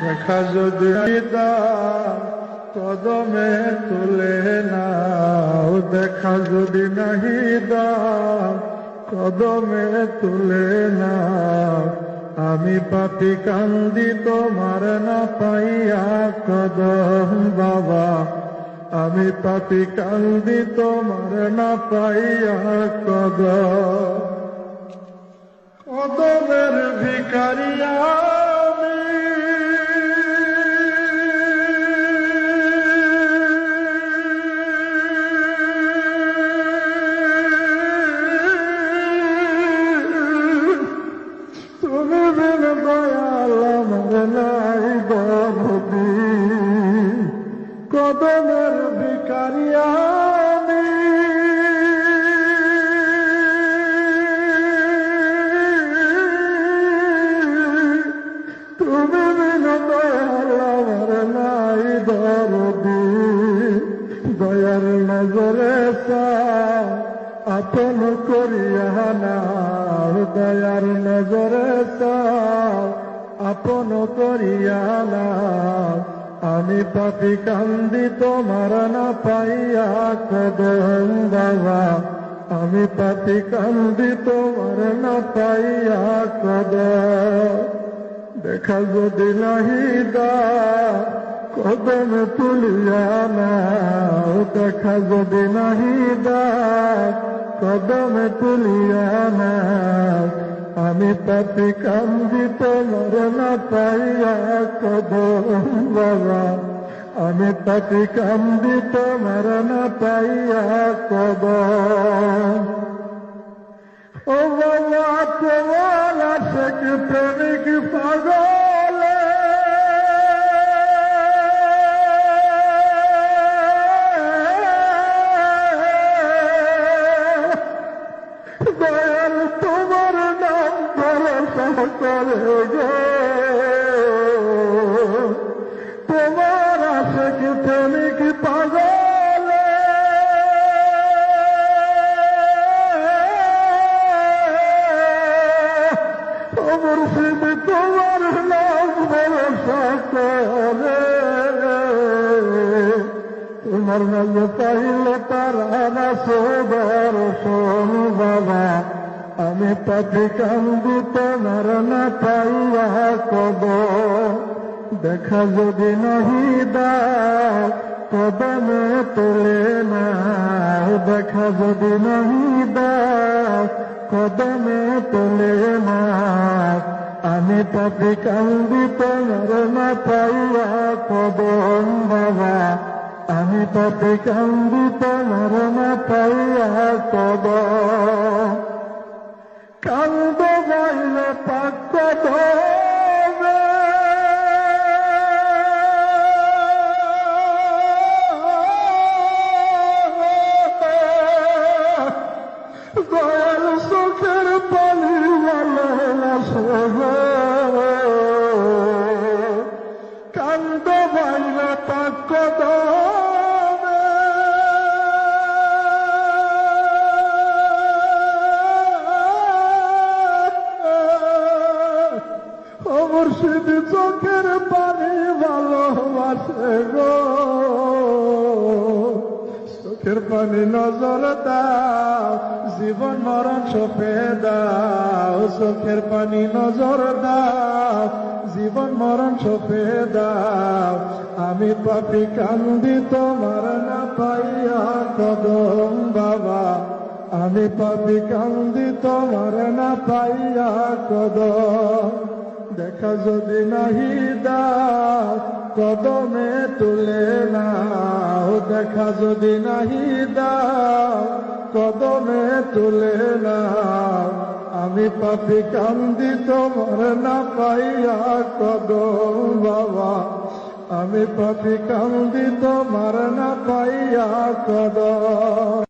দেখা যদি কদমে তুলে নাও, দেখা যদি নাহি দাও কদমে তুলে নাও। আমি পাপী কান্দি তোমার না পাইয়া কদম বাবা, আমি পাপী কান্দি তোমার না পাইয়া কদম। কদমের ভিখারিয়া তুমি বিন দয়াল আমার নাই বলবি। কদমের ভিখারিয়া আমি, তুমি বিন দয়াল আমার নাই বলবি। দয়ার নজরে চাও আপন করিয়া নাও, দয়ার নজরে চাও আপন করিয়া নাও। আমি পাপী কান্দি তোমার না পাইয়া কদম বাবা, আমি পাপী কান্দি তোমার না পাইয়া কদম। দেখা যদি নাহি দাও কদম তুলিয়া নাও, দেখা যদি নাহি দাও কদম তুলিয়া নাও। আমি পাপী কান্দি তোমার না পাইয়া কদম বাবা, আমি পাপী কান্দি তোমার না পাইয়া কদম। ও বাবা তোমার আশেক প্রেমিক পাগলে দয়াল তোমার নাম ভরসা করে গো। তোমার আশেক প্রেমিক পাগলে মুর্শিদ তোমার নাম ভরসা করে। তোমার নাম পাইলে তারা না সবার শোন বাবা, আমি পাপী কান্দি তোমার না পাইয়া কদম। দেখা যদি নাহি দাও কদমে তুলে নাও, দেখা যদি নাহি দাও কদমে তুলে নাও। আমি পাপী কান্দি তোমার না পাইয়া কদম বাবা, আমি পাপী কান্দি তোমার না পাইয়া কদম। কান্দ বাইলে পাক কদমে দয়াল চোখের পানি বলে আসবে। কান্দ বাইলে পাক কদমে ও মুর্শিদ চোখের পানি ভালোবাসে গো। চোখের পানি নজর দাও, জীবন মরণ সপে দাও। চোখের পানি নজর দাও, জীবন মরণ সপে দাও। আমি পাপী কান্দি তোমার না পাইয়া কদম বাবা, আমি পাপী কান্দি তোমার না পাইয়া কদম। দেখা যদি নাহি দাও কদমে তুলে নাও, দেখা যদি নাহি দাও কদমে তুলে নাও। আমি পাপী কান্দি তোমার না পাইয়া কদম বাবা, আমি পাপী কান্দি তোমার না পাইয়া কদম।